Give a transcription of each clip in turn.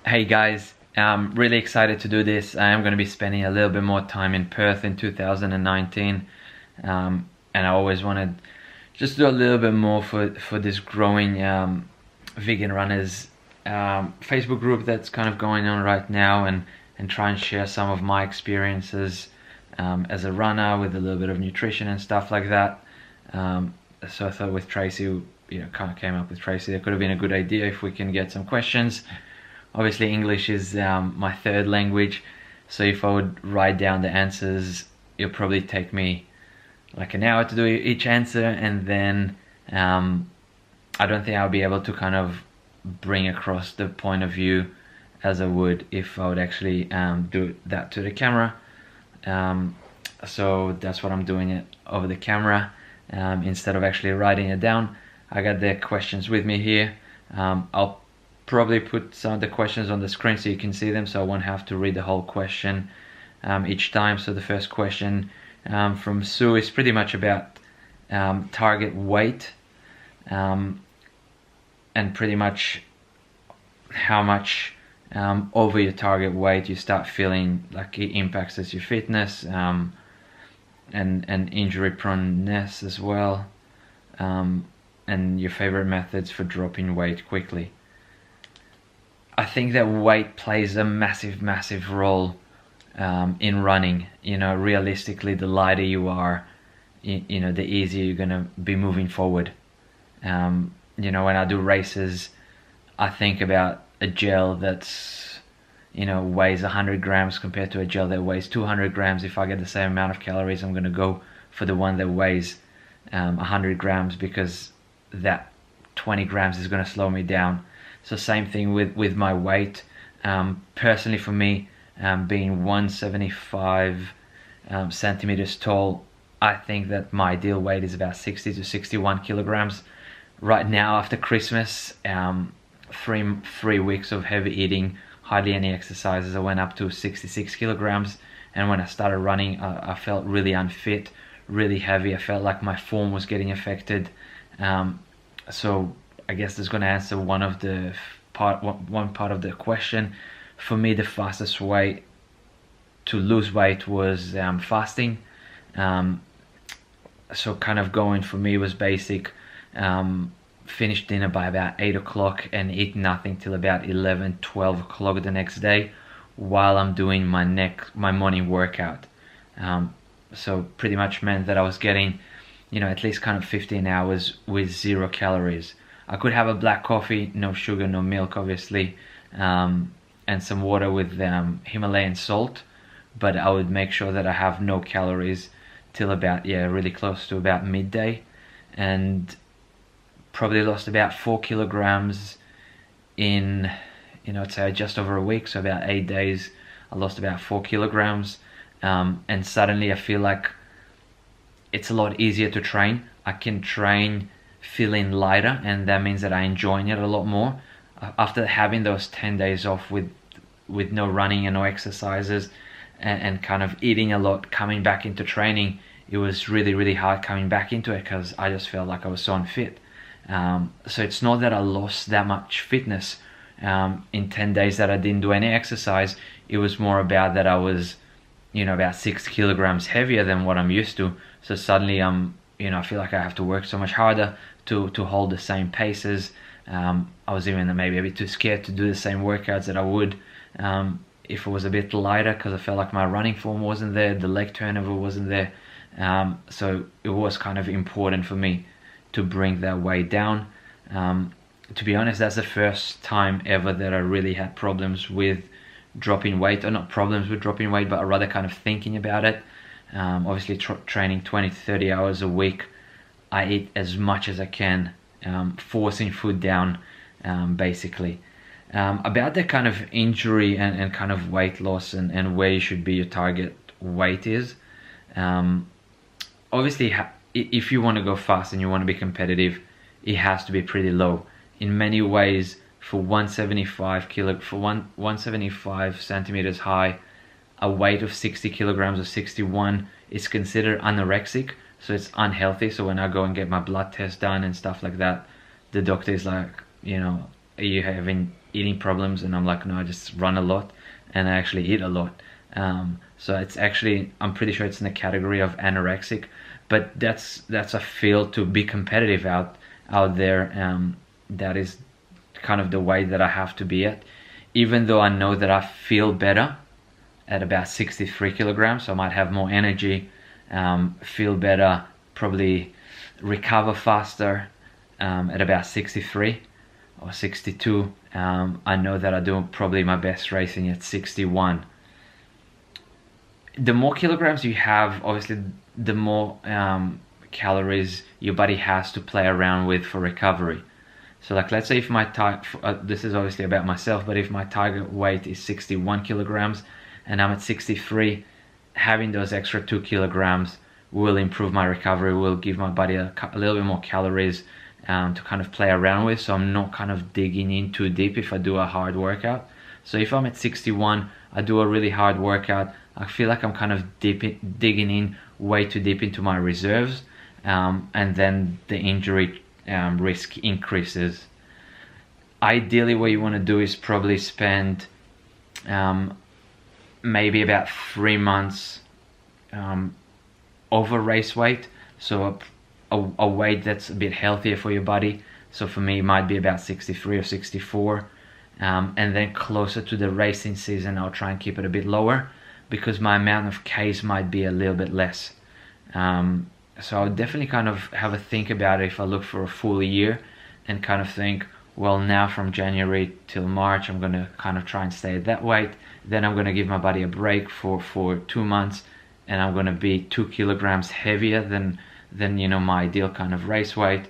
Hey guys, I'm really excited to do this. I am going to be spending a little bit more time in Perth in 2019, and I always wanted just do a little bit more for this growing vegan runners Facebook group that's kind of going on right now, and try and share some of my experiences as a runner with a little bit of nutrition and stuff like that. So I thought with Tracy, kind of came up with Tracy, that could have been a good idea if we can get some questions. Obviously English is my third language, so if I would write down the answers, it'll probably take me like an hour to do each answer, and then I don't think I'll be able to kind of bring across the point of view as I would if I would actually do that to the camera. So that's what I'm doing it over the camera instead of actually writing it down. I got the questions with me here. I'll probably put some of the questions on the screen so you can see them, so I won't have to read the whole question each time. So the first question from Sue is pretty much about target weight and pretty much how much over your target weight you start feeling like it impacts your fitness and injury proneness as well, and your favorite methods for dropping weight quickly. I think that weight plays a massive role in running. Realistically, the lighter you are, the easier you're gonna be moving forward. When I do races, I think about a gel that's weighs 100 grams compared to a gel that weighs 200 grams. If I get the same amount of calories, I'm gonna go for the one that weighs 100 grams, because that 20 grams is gonna slow me down. So same thing with my weight. Personally for me, being 175 centimeters tall, I think that my ideal weight is about 60 to 61 kilograms. Right now, after Christmas, 3 weeks of heavy eating, hardly any exercises, I went up to 66 kilograms. And when I started running, I felt really unfit, really heavy. I felt like my form was getting affected. So I guess that's going to answer one part of the question. For me, the fastest way to lose weight was fasting. So kind of going for me was basic. Finish dinner by about 8 o'clock and eat nothing till about 11, 12 o'clock the next day, while I'm doing my morning workout. So pretty much meant that I was getting, at least kind of 15 hours with 0 calories. I could have a black coffee, no sugar, no milk, obviously, and some water with Himalayan salt, but I would make sure that I have no calories till about, really close to about midday, and probably lost about 4 kilograms in, I'd say just over a week, so about 8 days, I lost about 4 kilograms, and suddenly I feel like it's a lot easier to train. I can train feeling lighter, and that means that I'm enjoying it a lot more. After having those 10 days off with no running and no exercises, and kind of eating a lot, coming back into training, it was really hard coming back into it, because I just felt like I was so unfit. So it's not that I lost that much fitness in 10 days that I didn't do any exercise. It was more about that I was about 6 kilograms heavier than what I'm used to. So suddenly I feel like I have to work so much harder to hold the same paces. I was even maybe a bit too scared to do the same workouts that I would if it was a bit lighter, because I felt like my running form wasn't there, the leg turnover wasn't there. So it was kind of important for me to bring that weight down. To be honest, that's the first time ever that I really had problems with dropping weight, or not problems with dropping weight, but rather kind of thinking about it. Obviously training 20 to 30 hours a week, I eat as much as I can, forcing food down, basically. About the kind of injury and kind of weight loss, and where you should be your target weight is, obviously if you want to go fast and you want to be competitive, it has to be pretty low. In many ways, for 175 centimeters high, a weight of 60 kilograms or 61 is considered anorexic, so it's unhealthy. So when I go and get my blood test done and stuff like that, the doctor is like, are you having eating problems, and I'm like, no, I just run a lot and I actually eat a lot. So it's actually, I'm pretty sure it's in the category of anorexic, but that's a field to be competitive out there. That is kind of the way that I have to be at, even though I know that I feel better at about 63 kilograms. So I might have more energy, feel better, probably recover faster at about 63 or 62. I know that I do probably my best racing at 61. The more kilograms you have, obviously the more calories your body has to play around with for recovery. So like, let's say if my this is obviously about myself, but if my target weight is 61 kilograms and I'm at 63, having those extra 2 kilograms will improve my recovery, will give my body a little bit more calories to kind of play around with, so I'm not kind of digging in too deep if I do a hard workout. So if I'm at 61, I do a really hard workout, I feel like I'm kind of digging in way too deep into my reserves, and then the injury risk increases. Ideally, what you want to do is probably spend maybe about 3 months over race weight, so a weight that's a bit healthier for your body. So for me, it might be about 63 or 64, and then closer to the racing season, I'll try and keep it a bit lower, because my amount of Ks might be a little bit less. So I'll definitely kind of have a think about it if I look for a full year, and kind of think, well, now from January till March, I'm going to kind of try and stay at that weight. Then I'm going to give my body a break for 2 months, and I'm going to be 2 kilograms heavier than you know, my ideal kind of race weight.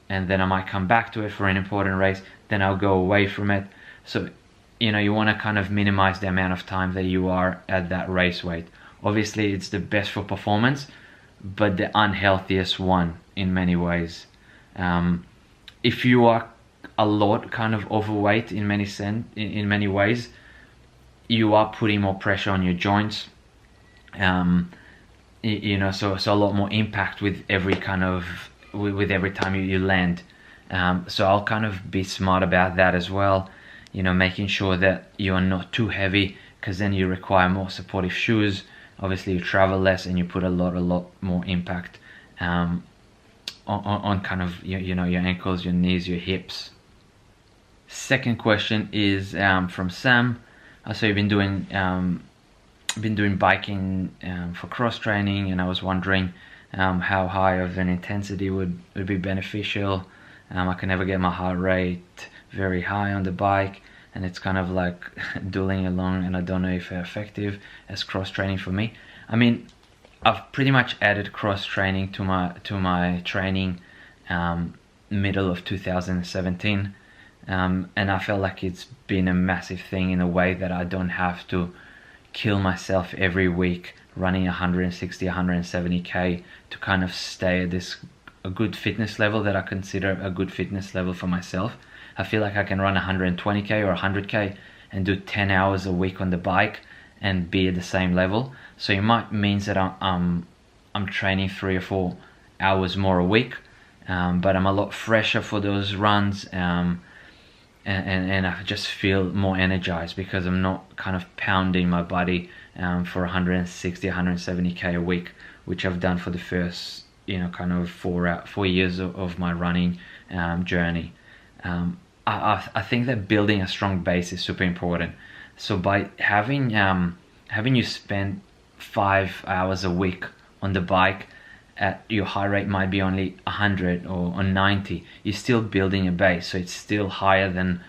And then I might come back to it for an important race, then I'll go away from it. So, you know, you want to kind of minimize the amount of time that you are at that race weight. Obviously, it's the best for performance, but the unhealthiest one in many ways. If you are a lot kind of overweight in many ways, you are putting more pressure on your joints. You know, so a lot more impact with every kind of with every time you land. So I'll kind of be smart about that as well. You know, making sure that you are not too heavy, because then you require more supportive shoes. Obviously, you travel less and you put a lot more impact on kind of you know, your ankles, your knees, your hips. Second question is from Sam. So you've been doing biking for cross training, and I was wondering how high of an intensity would be beneficial. I can never get my heart rate very high on the bike, and it's kind of like dueling along, and I don't know if they're effective as cross training for me. I mean, I've pretty much added cross training to my training middle of 2017, and I felt like it's been a massive thing in a way that I don't have to kill myself every week running 160, 170k to kind of stay at a good fitness level that I consider a good fitness level for myself. I feel like I can run 120k or 100k and do 10 hours a week on the bike and be at the same level. So it might means that I'm training 3 or 4 hours more a week, but I'm a lot fresher for those runs, and I just feel more energized because I'm not kind of pounding my body for 160, 170k a week, which I've done for the first, you know, kind of 4 years of my running journey. I think that building a strong base is super important. So by having you spend 5 hours a week on the bike, at your heart rate might be only 100 or 90, you're still building a base, so it's still higher than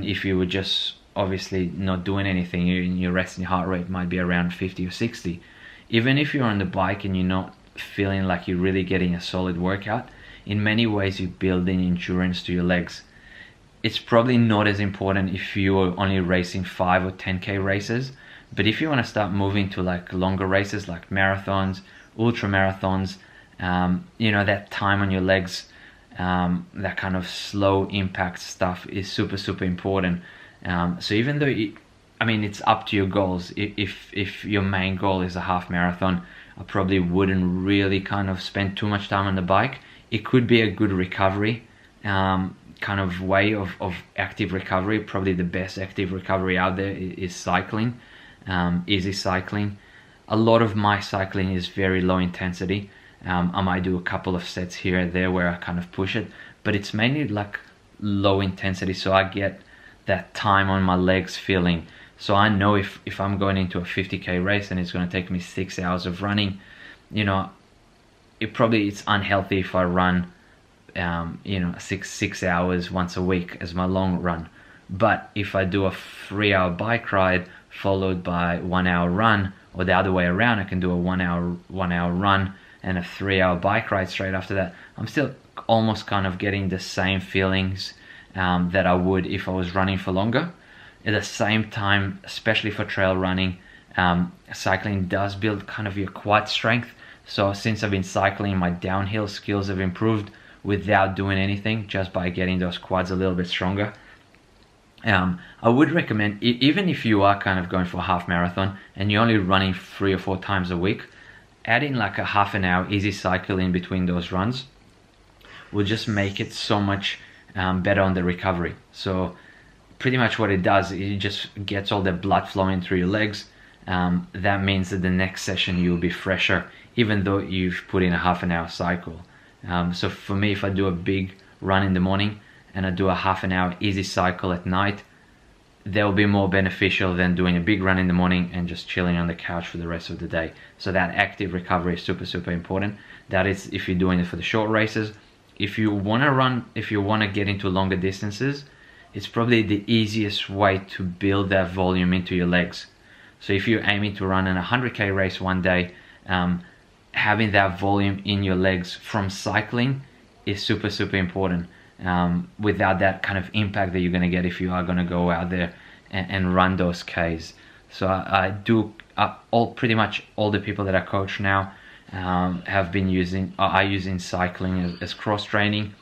if you were just obviously not doing anything. Your resting heart rate might be around 50 or 60. Even if you're on the bike and you're not feeling like you're really getting a solid workout, in many ways you're building endurance to your legs. It's probably not as important if you're only racing 5 or 10k races, but if you want to start moving to like longer races like marathons, ultra marathons, you know, that time on your legs, that kind of slow impact stuff is super important. So even though it's up to your goals. If your main goal is a half marathon, I probably wouldn't really kind of spend too much time on the bike. It could be a good recovery kind of way of active recovery. Probably the best active recovery out there is cycling, easy cycling. A lot of my cycling is very low intensity. I might do a couple of sets here and there where I kind of push it, but it's mainly like low intensity, so I get that time on my legs feeling. So I know if I'm going into a 50k race and it's going to take me 6 hours of running, you know, it's unhealthy if I run you know, six hours once a week as my long run. But if I do a 3-hour bike ride followed by 1 hour run, or the other way around, I can do a 1 hour run and a 3-hour bike ride straight after that, I'm still almost kind of getting the same feelings that I would if I was running for longer. At the same time, especially for trail running, cycling does build kind of your quad strength. So since I've been cycling, my downhill skills have improved without doing anything, just by getting those quads a little bit stronger. I would recommend, even if you are kind of going for a half marathon and you're only running 3 or 4 times a week, adding like a half an hour easy cycle in between those runs will just make it so much better on the recovery. So pretty much what it does, it just gets all the blood flowing through your legs. That means that the next session you'll be fresher, even though you've put in a half an hour cycle. So for me, if I do a big run in the morning and I do a half an hour easy cycle at night, they'll be more beneficial than doing a big run in the morning and just chilling on the couch for the rest of the day. So that active recovery is super important. That is if you're doing it for the short races. If you want to get into longer distances, it's probably the easiest way to build that volume into your legs. So if you're aiming to run an 100k race one day, having that volume in your legs from cycling is super important. Without that kind of impact that you're going to get if you are going to go out there and run those Ks. So I do pretty much all the people that I coach now are using cycling as cross training,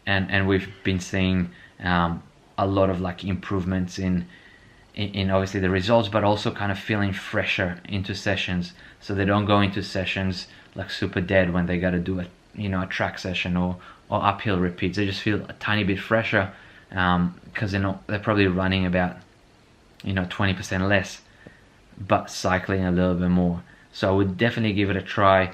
and we've been seeing a lot of like improvements in obviously the results, but also kind of feeling fresher into sessions, so they don't go into sessions like super dead when they got to do a track session or uphill repeats. They just feel a tiny bit fresher because they're probably running about 20% less, but cycling a little bit more. So I would definitely give it a try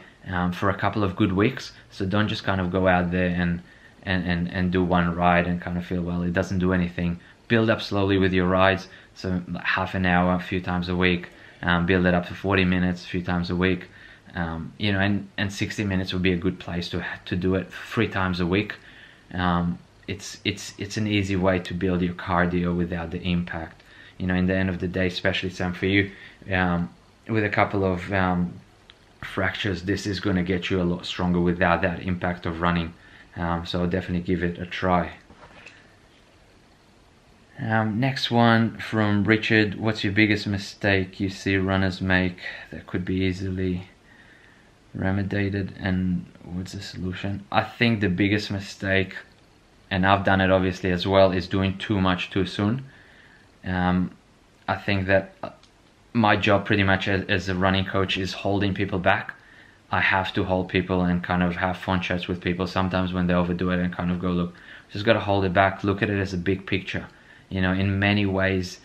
for a couple of good weeks. So don't just kind of go out there and do one ride and kind of feel, well, it doesn't do anything. Build up slowly with your rides. So half an hour a few times a week, build it up to 40 minutes a few times a week. And 60 minutes would be a good place to do it 3 times a week. It's an easy way to build your cardio without the impact. In the end of the day, especially Sam, for you, with a couple of fractures, this is going to get you a lot stronger without that impact of running. So I'll definitely give it a try. Next one from Richard: what's your biggest mistake you see runners make that could be easily remediated, and what's the solution? I think the biggest mistake, and I've done it obviously as well, is doing too much too soon. I think that my job pretty much as a running coach is holding people back. I have to hold people and kind of have fun chats with people sometimes when they overdo it, and kind of go, look, just got to hold it back, look at it as a big picture. In many ways,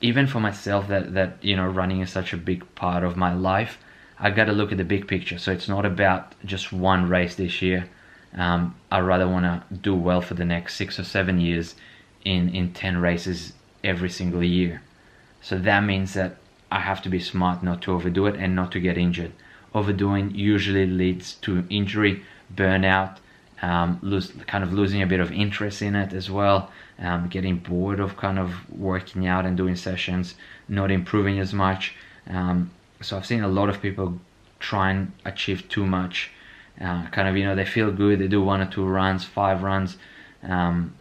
even for myself that running is such a big part of my life, I got to look at the big picture. So it's not about just one race this year. I rather want to do well for the next 6 or 7 years in 10 races every single year. So that means that I have to be smart not to overdo it and not to get injured. Overdoing usually leads to injury, burnout, losing a bit of interest in it as well, getting bored of kind of working out and doing sessions, not improving as much. So I've seen a lot of people try and achieve too much. They feel good, they do 1 or 2 runs, 5 runs, and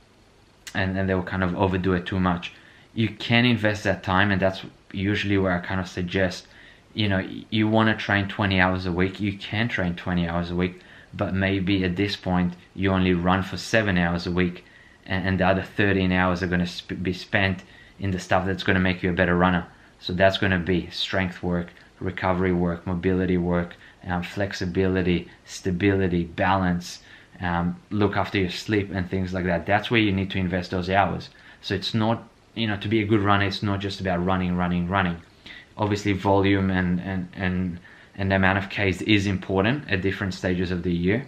then they'll kind of overdo it too much. You can invest that time, and that's usually where I kind of suggest, you want to train 20 hours a week, you can train 20 hours a week, but maybe at this point you only run for 7 hours a week, and the other 13 hours are going to be spent in the stuff that's going to make you a better runner. So that's going to be strength work, recovery work, mobility work, flexibility, stability, balance, look after your sleep and things like that. That's where you need to invest those hours. So it's not, you know, to be a good runner, it's not just about running. Obviously volume and the amount of Ks is important at different stages of the year,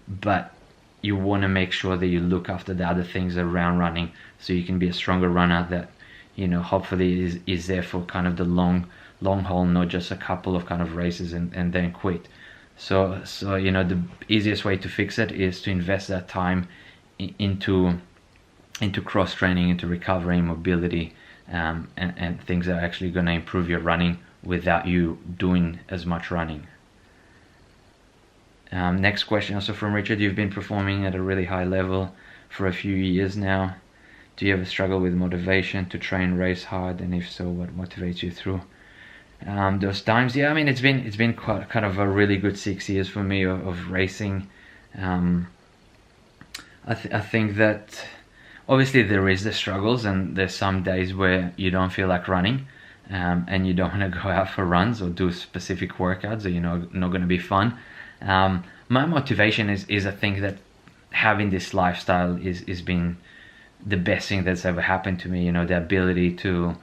but you want to make sure that you look after the other things around running, so you can be a stronger runner that, you know, hopefully is there for kind of the long haul, not just a couple of kind of races and then quit. So you know, the easiest way to fix it is to invest that time into cross training, into recovery, mobility, and things that are actually going to improve your running without you doing as much running. Next question, also from Richard. You've been performing at a really high level for a few years now. Do you ever struggle with motivation to train, race hard, and if so, what motivates you through those times? Yeah, I mean, it's been quite kind of a really good 6 years for me of racing. I think that obviously there is the struggles, and there's some days where you don't feel like running, and you don't want to go out for runs or do specific workouts that, you know, not going to be fun. My motivation is I think that having this lifestyle is been the best thing that's ever happened to me. You know, the ability to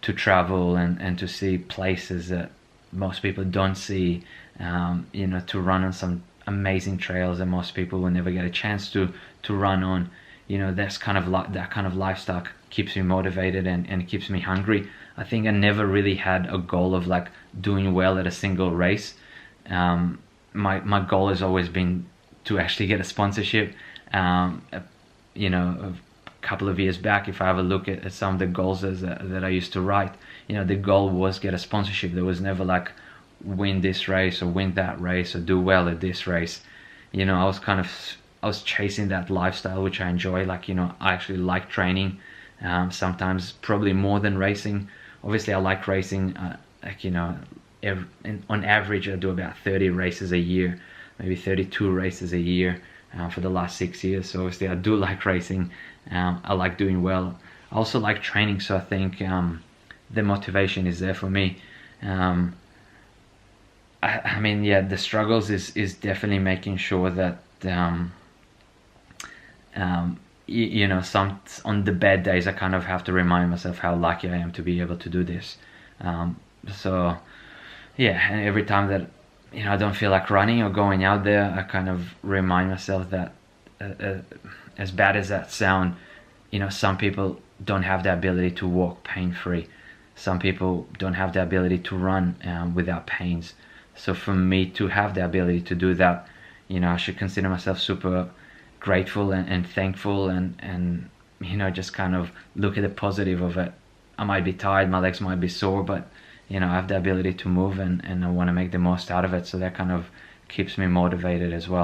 travel and to see places that most people don't see, you know, to run on some amazing trails that most people will never get a chance to run on. You know, that's kind of that kind of lifestyle keeps me motivated and keeps me hungry. I think I never really had a goal of like doing well at a single race. My goal has always been to actually get a sponsorship. You know, a couple of years back, if I have a look at some of the goals that I used to write, you know, the goal was get a sponsorship. There was never like win this race or win that race or do well at this race. You know, I was chasing that lifestyle, which I enjoy. Like, you know, I actually like training, sometimes probably more than racing. Obviously I like racing, like, you know, on average I do about 30 races a year, maybe 32 races a year for the last 6 years. So obviously I do like racing. I like doing well. I also like training, so I think the motivation is there for me. I mean, yeah, the struggles is definitely making sure that you know, on the bad days I kind of have to remind myself how lucky I am to be able to do this. So yeah, and every time that, you know, I don't feel like running or going out there, I kind of remind myself that as bad as that sound, you know, some people don't have the ability to walk pain-free. Some people don't have the ability to run without pains. So for me to have the ability to do that, you know, I should consider myself super grateful and thankful, and you know, just kind of look at the positive of it. I might be tired, my legs might be sore, but you know, I have the ability to move, and I want to make the most out of it. So that kind of keeps me motivated as well.